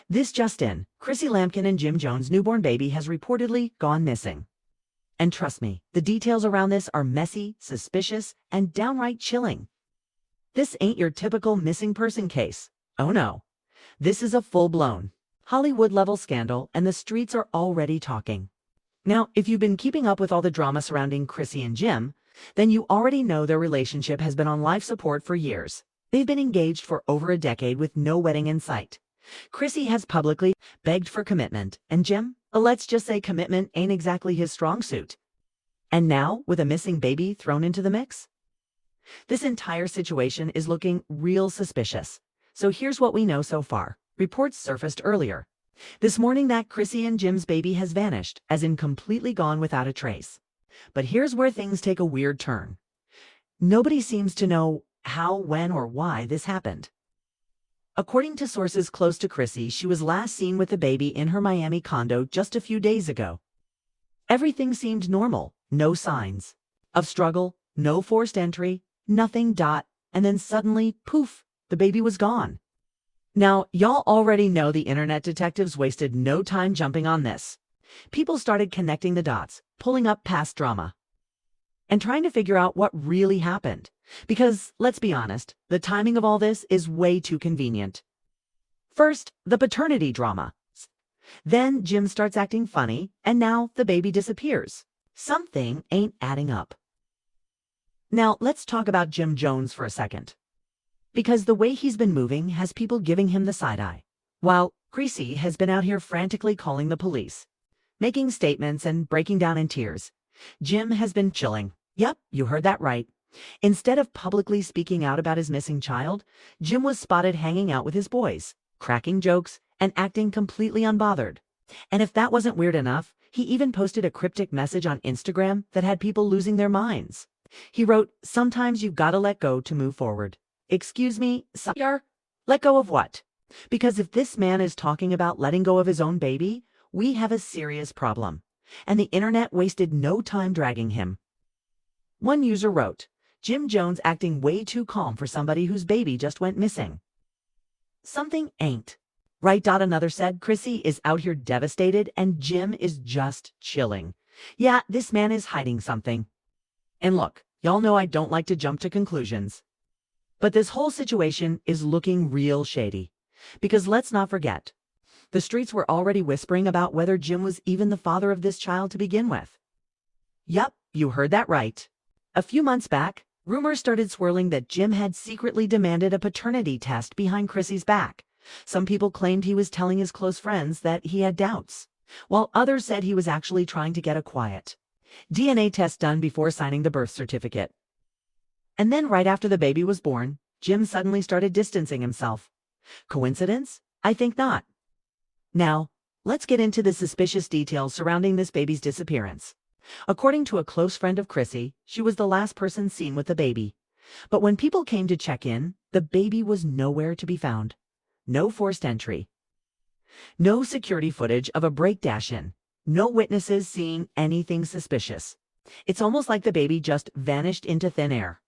This just in, Chrissy Lampkin and Jim Jones' newborn baby has reportedly gone missing. And trust me, the details around this are messy, suspicious, and downright chilling. This ain't your typical missing person case. Oh no. This is a full-blown Hollywood-level scandal, and the streets are already talking. Now, if you've been keeping up with all the drama surrounding Chrissy and Jim, then you already know their relationship has been on life support for years. They've been engaged for over a decade with no wedding in sight. Chrissy has publicly begged for commitment, and Jim, let's just say commitment ain't exactly his strong suit. And now, with a missing baby thrown into the mix? This entire situation is looking real suspicious. So here's what we know so far. Reports surfaced earlier this morning that Chrissy and Jim's baby has vanished, as in completely gone without a trace. But here's where things take a weird turn. Nobody seems to know how, when, or why this happened. According to sources close to Chrissy, she was last seen with the baby in her Miami condo just a few days ago. Everything seemed normal, no signs of struggle, no forced entry, nothing. And then suddenly, poof, the baby was gone. Now, y'all already know the internet detectives wasted no time jumping on this. People started connecting the dots, pulling up past drama, and trying to figure out what really happened. Because, let's be honest, the timing of all this is way too convenient. First, the paternity drama. Then Jim starts acting funny, and now the baby disappears. Something ain't adding up. Now, let's talk about Jim Jones for a second. Because the way he's been moving has people giving him the side eye, while Chrissy has been out here frantically calling the police, making statements and breaking down in tears. Jim has been chilling. Yep, you heard that right. Instead of publicly speaking out about his missing child, Jim was spotted hanging out with his boys, cracking jokes, and acting completely unbothered. And if that wasn't weird enough, he even posted a cryptic message on Instagram that had people losing their minds. He wrote, "Sometimes you've gotta let go to move forward." Excuse me, sir? Let go of what? Because if this man is talking about letting go of his own baby, we have a serious problem. And the internet wasted no time dragging him. One user wrote, "Jim Jones acting way too calm for somebody whose baby just went missing. Something ain't right." Another said, "Chrissy is out here devastated and Jim is just chilling. Yeah, this man is hiding something." And look, y'all know I don't like to jump to conclusions. But this whole situation is looking real shady. Because let's not forget, the streets were already whispering about whether Jim was even the father of this child to begin with. Yup, you heard that right. A few months back, rumors started swirling that Jim had secretly demanded a paternity test behind Chrissy's back. Some people claimed he was telling his close friends that he had doubts, while others said he was actually trying to get a quiet DNA test done before signing the birth certificate. And then right after the baby was born, Jim suddenly started distancing himself. Coincidence? I think not. Now, let's get into the suspicious details surrounding this baby's disappearance. According to a close friend of Chrissy, she was the last person seen with the baby. But when people came to check in, the baby was nowhere to be found. No forced entry. No security footage of a breakdash-in. No witnesses seeing anything suspicious. It's almost like the baby just vanished into thin air.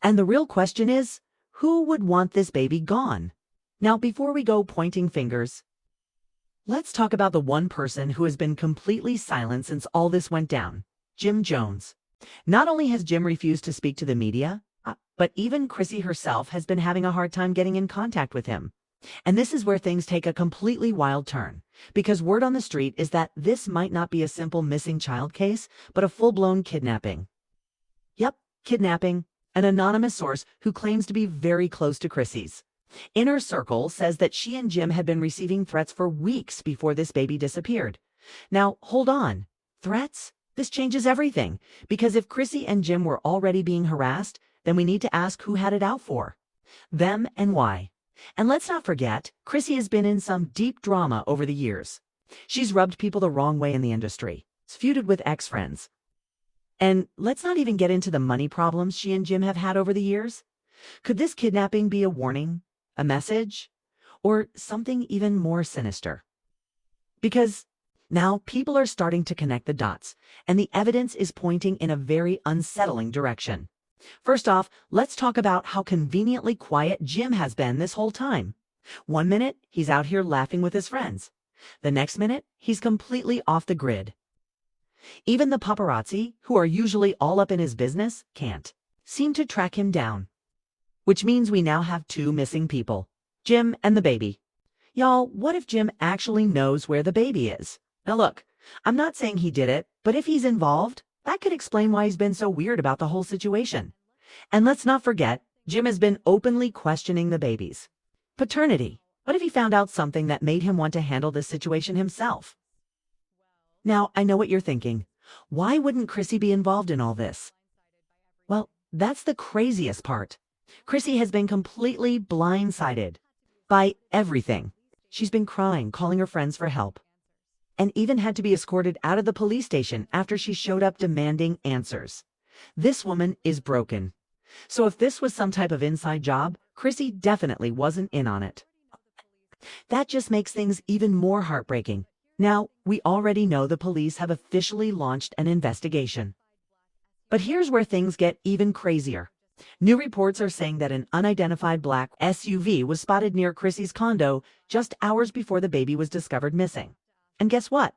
And the real question is, who would want this baby gone? Now, before we go pointing fingers, let's talk about the one person who has been completely silent since all this went down, Jim Jones. Not only has Jim refused to speak to the media, but even Chrissy herself has been having a hard time getting in contact with him. And this is where things take a completely wild turn, because word on the street is that this might not be a simple missing child case, but a full-blown kidnapping. Yep, kidnapping. An anonymous source who claims to be very close to Chrissy's inner circle says that she and Jim had been receiving threats for weeks before this baby disappeared. Now, hold on. Threats? This changes everything, because if Chrissy and Jim were already being harassed, then we need to ask who had it out for them and why. And let's not forget, Chrissy has been in some deep drama over the years. She's rubbed people the wrong way in the industry, feuded with ex-friends. And let's not even get into the money problems she and Jim have had over the years. Could this kidnapping be a warning, a message, or something even more sinister? Because now people are starting to connect the dots, and the evidence is pointing in a very unsettling direction. First off, let's talk about how conveniently quiet Jim has been this whole time. One minute, he's out here laughing with his friends. The next minute, he's completely off the grid. Even the paparazzi, who are usually all up in his business, can't seem to track him down. Which means we now have two missing people, Jim and the baby. Y'all, what if Jim actually knows where the baby is? Now look, I'm not saying he did it, but if he's involved, that could explain why he's been so weird about the whole situation. And let's not forget, Jim has been openly questioning the baby's paternity. What if he found out something that made him want to handle this situation himself? Now, I know what you're thinking. Why wouldn't Chrissy be involved in all this? Well, that's the craziest part. Chrissy has been completely blindsided by everything. She's been crying, calling her friends for help, and even had to be escorted out of the police station after she showed up demanding answers. This woman is broken. So if this was some type of inside job, Chrissy definitely wasn't in on it. That just makes things even more heartbreaking. Now, we already know the police have officially launched an investigation. But here's where things get even crazier. New reports are saying that an unidentified black SUV was spotted near Chrissy's condo just hours before the baby was discovered missing. And guess what?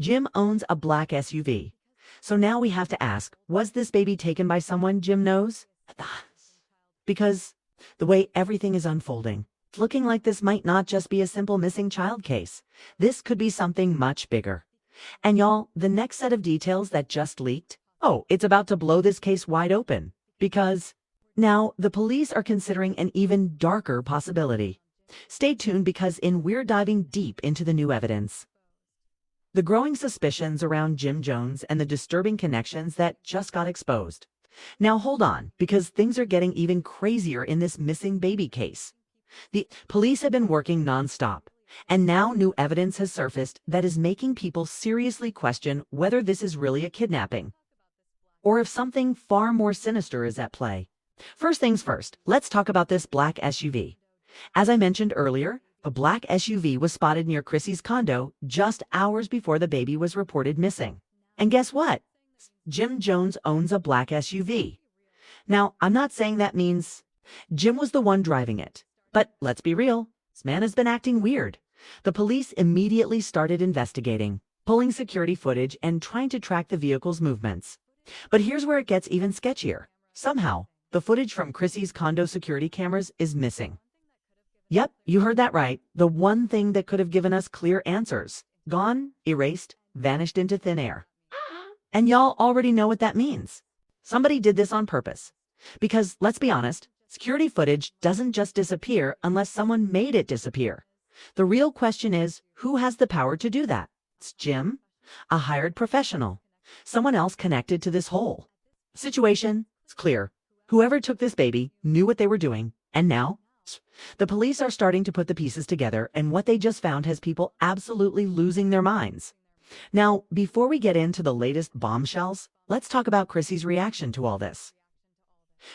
Jim owns a black SUV. So now we have to ask, was this baby taken by someone Jim knows? Because the way everything is unfolding, it's looking like this might not just be a simple missing child case. This could be something much bigger. And y'all, the next set of details that just leaked, it's about to blow this case wide open. Because now the police are considering an even darker possibility. Stay tuned because we're diving deep into the new evidence. The growing suspicions around Jim Jones and the disturbing connections that just got exposed. Now hold on, because things are getting even crazier in this missing baby case. The police have been working nonstop, and now new evidence has surfaced that is making people seriously question whether this is really a kidnapping, or if something far more sinister is at play. First things first, let's talk about this black SUV. As I mentioned earlier, a black SUV was spotted near Chrissy's condo just hours before the baby was reported missing. And guess what? Jim Jones owns a black SUV. Now, I'm not saying that means Jim was the one driving it, but let's be real, this man has been acting weird. The police immediately started investigating, pulling security footage and trying to track the vehicle's movements. But here's where it gets even sketchier. Somehow, the footage from Chrissy's condo security cameras is missing. Yep, you heard that right. The one thing that could have given us clear answers. Gone, erased, vanished into thin air. And y'all already know what that means. Somebody did this on purpose. Because, let's be honest, security footage doesn't just disappear unless someone made it disappear. The real question is, who has the power to do that? It's Jim? A hired professional? Someone else connected to this whole situation? It's clear. Whoever took this baby knew what they were doing, and now the police are starting to put the pieces together, and what they just found has people absolutely losing their minds. Now, before we get into the latest bombshells, let's talk about Chrissy's reaction to all this.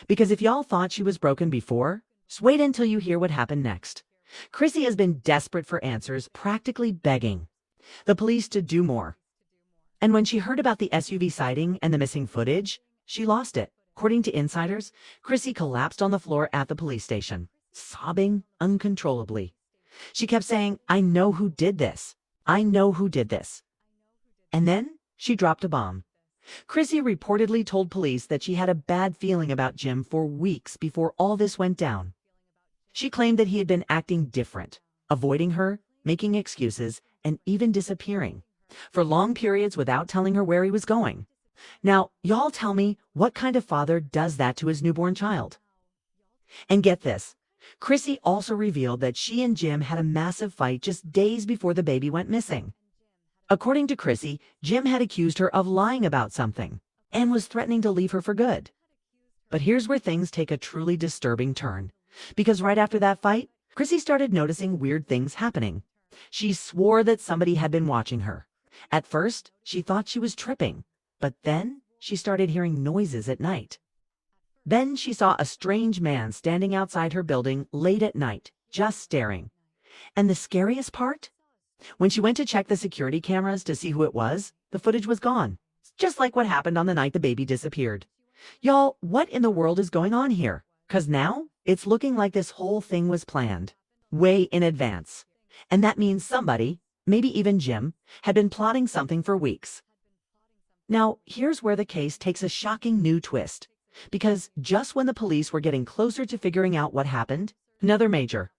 Because if y'all thought she was broken before, just wait until you hear what happened next. Chrissy has been desperate for answers, practically begging the police to do more. And when she heard about the SUV sighting and the missing footage, she lost it. According to insiders, Chrissy collapsed on the floor at the police station, sobbing uncontrollably. She kept saying, "I know who did this. I know who did this." And then she dropped a bomb. Chrissy reportedly told police that she had a bad feeling about Jim for weeks before all this went down. She claimed that he had been acting different, avoiding her, making excuses, and even disappearing for long periods without telling her where he was going. Now, y'all tell me, what kind of father does that to his newborn child? And get this, Chrissy also revealed that she and Jim had a massive fight just days before the baby went missing. According to Chrissy, Jim had accused her of lying about something and was threatening to leave her for good. But here's where things take a truly disturbing turn. Because right after that fight, Chrissy started noticing weird things happening. She swore that somebody had been watching her. At first, she thought she was tripping, but then she started hearing noises at night. Then she saw a strange man standing outside her building late at night, just staring. And the scariest part? When she went to check the security cameras to see who it was, the footage was gone. Just like what happened on the night the baby disappeared. Y'all, what in the world is going on here? 'Cause now, it's looking like this whole thing was planned. way in advance. And that means somebody, maybe even Jim, had been plotting something for weeks. Now, here's where the case takes a shocking new twist. Because just when the police were getting closer to figuring out what happened, another major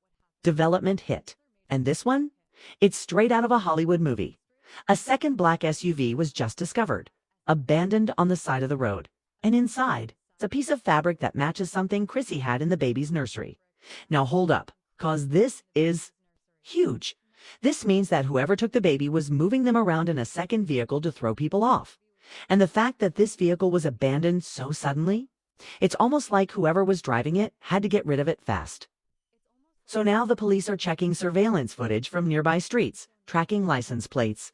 development hit. And this one? It's straight out of a Hollywood movie. A second black SUV was just discovered, abandoned on the side of the road. And inside, it's a piece of fabric that matches something Chrissy had in the baby's nursery. Now hold up, cause this is huge. This means that whoever took the baby was moving them around in a second vehicle to throw people off. And the fact that this vehicle was abandoned so suddenly, it's almost like whoever was driving it had to get rid of it fast. So now the police are checking surveillance footage from nearby streets, tracking license plates,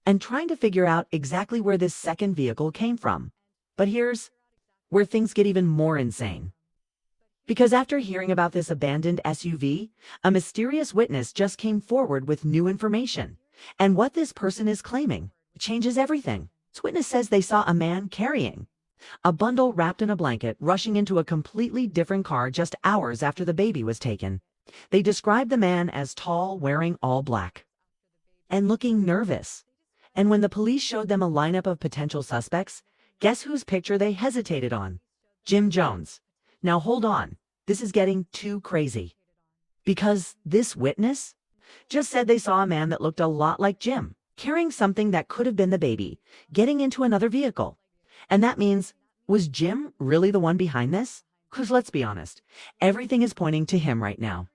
and trying to figure out exactly where this second vehicle came from. But here's where things get even more insane. Because after hearing about this abandoned SUV, a mysterious witness just came forward with new information. And what this person is claiming changes everything. This witness says they saw a man carrying a bundle wrapped in a blanket rushing into a completely different car just hours after the baby was taken. They described the man as tall, wearing all black, and looking nervous. And when the police showed them a lineup of potential suspects, guess whose picture they hesitated on? Jim Jones. Now hold on, this is getting too crazy. Because this witness just said they saw a man that looked a lot like Jim, carrying something that could have been the baby, getting into another vehicle. And that means, was Jim really the one behind this? Because let's be honest, everything is pointing to him right now.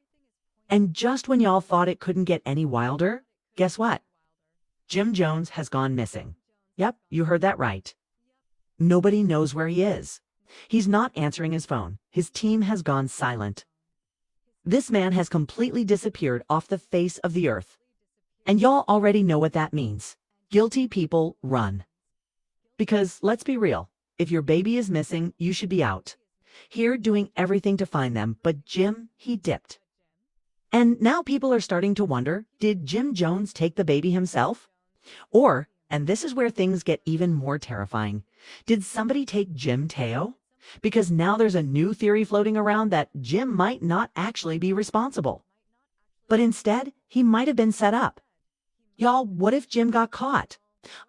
And just when y'all thought it couldn't get any wilder, guess what? Jim Jones has gone missing. Yep, you heard that right. Nobody knows where he is. He's not answering his phone. His team has gone silent. This man has completely disappeared off the face of the earth. And y'all already know what that means. Guilty people run. Because let's be real, if your baby is missing, you should be out here doing everything to find them, but Jim, he dipped. And now people are starting to wonder, did Jim Jones take the baby himself? Or, and this is where things get even more terrifying, did somebody take Jim Teo? Because now there's a new theory floating around that Jim might not actually be responsible. But instead, he might have been set up. Y'all, what if Jim got caught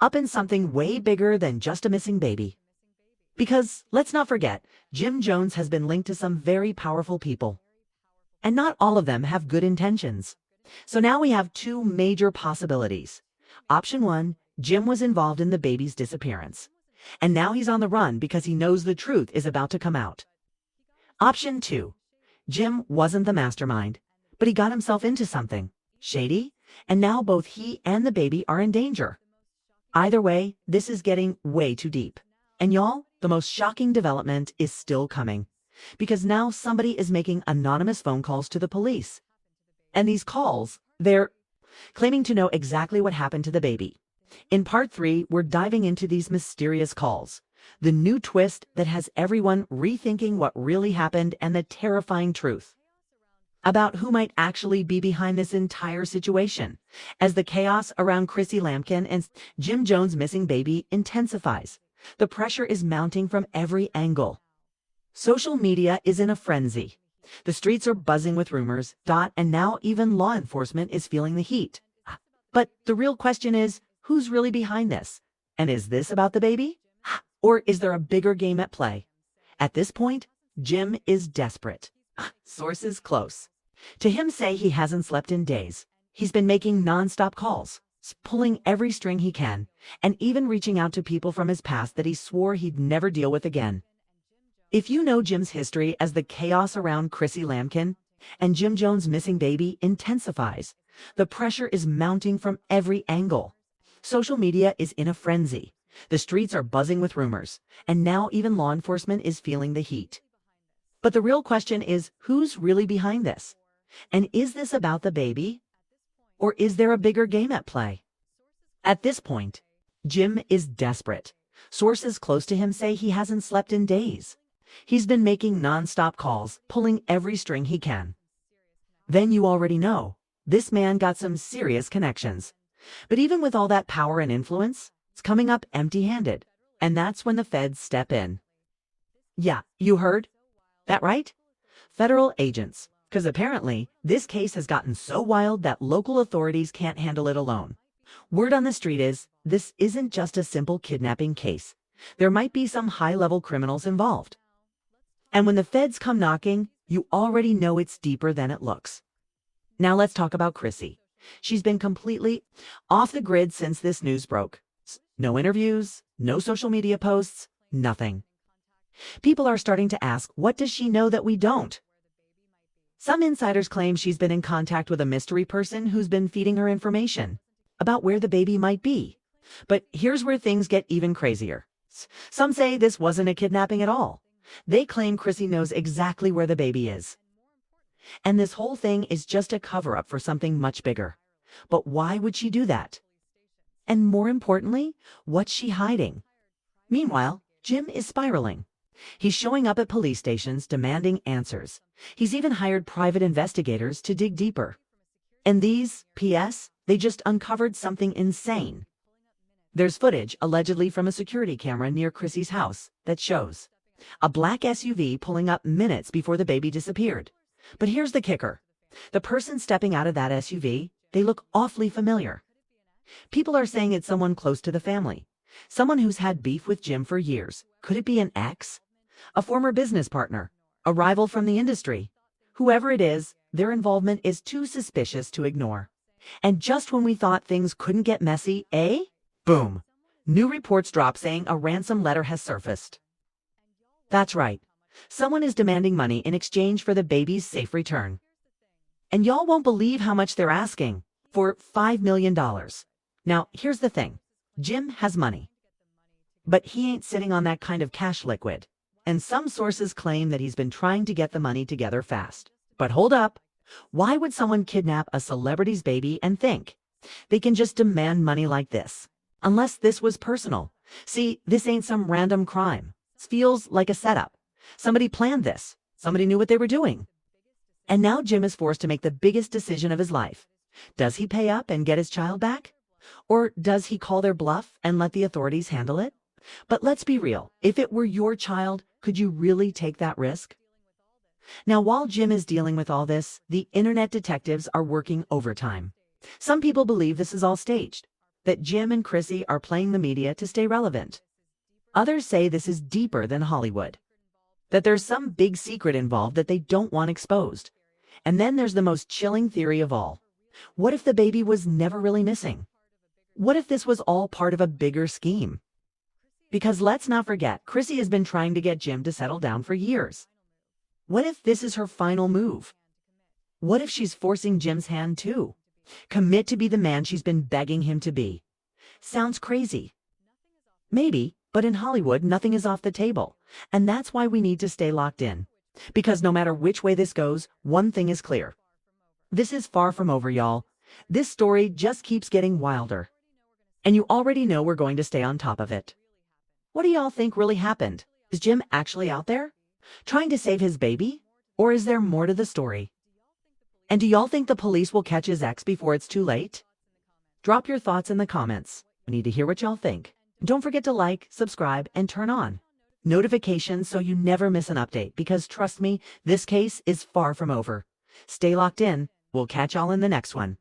up in something way bigger than just a missing baby? Because, let's not forget, Jim Jones has been linked to some very powerful people. And not all of them have good intentions. So now we have two major possibilities. Option 1, Jim was involved in the baby's disappearance. And now he's on the run because he knows the truth is about to come out. Option 2, Jim wasn't the mastermind, but he got himself into something shady, and now both he and the baby are in danger. Either way, this is getting way too deep. And y'all, the most shocking development is still coming. Because now somebody is making anonymous phone calls to the police. And these calls, they're claiming to know exactly what happened to the baby. In part 3, we're diving into these mysterious calls, the new twist that has everyone rethinking what really happened and the terrifying truth about who might actually be behind this entire situation, as the chaos around Chrissy Lampkin and Jim Jones' missing baby intensifies. The pressure is mounting from every angle. Social media is in a frenzy. The streets are buzzing with rumors, and now even law enforcement is feeling the heat. But the real question is, who's really behind this? And is this about the baby? Or is there a bigger game at play? At this point, Jim is desperate. Sources close to him say he hasn't slept in days. He's been making non-stop calls, pulling every string he can, and even reaching out to people from his past that he swore he'd never deal with again. If you know Jim's history as the chaos around Chrissy Lampkin and Jim Jones' missing baby intensifies, the pressure is mounting from every angle. Social media is in a frenzy. The streets are buzzing with rumors, and now even law enforcement is feeling the heat. But the real question is, who's really behind this? And is this about the baby? Or is there a bigger game at play? At this point, Jim is desperate. Sources close to him say he hasn't slept in days. He's been making non-stop calls, pulling every string he can. Then you already know, this man got some serious connections. But even with all that power and influence, it's coming up empty-handed. And that's when the feds step in. Yeah, you heard that right? Federal agents, Because apparently, this case has gotten so wild that local authorities can't handle it alone. Word on the street is, this isn't just a simple kidnapping case. There might be some high-level criminals involved. And when the feds come knocking, you already know it's deeper than it looks. Now let's talk about Chrissy. She's been completely off the grid since this news broke. No interviews, no social media posts, nothing. People are starting to ask, what does she know that we don't? Some insiders claim she's been in contact with a mystery person who's been feeding her information about where the baby might be. But here's where things get even crazier. Some say this wasn't a kidnapping at all. They claim Chrissy knows exactly where the baby is. And this whole thing is just a cover-up for something much bigger. But why would she do that? And more importantly, what's she hiding? Meanwhile, Jim is spiraling. He's showing up at police stations demanding answers. He's even hired private investigators to dig deeper. And these, P.S., they just uncovered something insane. There's footage allegedly from a security camera near Chrissy's house that shows a black SUV pulling up minutes before the baby disappeared. But here's the kicker. The person stepping out of that SUV, they look awfully familiar. People are saying it's someone close to the family. Someone who's had beef with Jim for years. Could it be an ex? A former business partner? A rival from the industry? Whoever it is, their involvement is too suspicious to ignore. And just when we thought things couldn't get messy, boom! New reports drop saying a ransom letter has surfaced. That's right. Someone is demanding money in exchange for the baby's safe return. And y'all won't believe how much they're asking. For $5 million. Now, here's the thing. Jim has money. But he ain't sitting on that kind of cash liquid. And some sources claim that he's been trying to get the money together fast. But hold up. Why would someone kidnap a celebrity's baby and think they can just demand money like this? Unless this was personal. See, this ain't some random crime. This feels like a setup. Somebody planned this. Somebody knew what they were doing. And now Jim is forced to make the biggest decision of his life. Does he pay up and get his child back? Or does he call their bluff and let the authorities handle it? But let's be real. If it were your child, could you really take that risk? Now, while Jim is dealing with all this, the internet detectives are working overtime. Some people believe this is all staged, that Jim and Chrissy are playing the media to stay relevant. Others say this is deeper than Hollywood, that there's some big secret involved that they don't want exposed. And then there's the most chilling theory of all. What if the baby was never really missing? What if this was all part of a bigger scheme? Because let's not forget, Chrissy has been trying to get Jim to settle down for years. What if this is her final move? What if she's forcing Jim's hand too? Commit to be the man she's been begging him to be. Sounds crazy. Maybe, but in Hollywood, nothing is off the table. And that's why we need to stay locked in. Because no matter which way this goes, one thing is clear. This is far from over, y'all. This story just keeps getting wilder. And you already know we're going to stay on top of it. What do y'all think really happened? Is Jim actually out there, trying to save his baby? Or is there more to the story? And do y'all think the police will catch his ex before it's too late? Drop your thoughts in the comments. We need to hear what y'all think. Don't forget to like, subscribe, and turn on notifications so you never miss an update, because trust me, this case is far from over. Stay locked in. We'll catch y'all in the next one.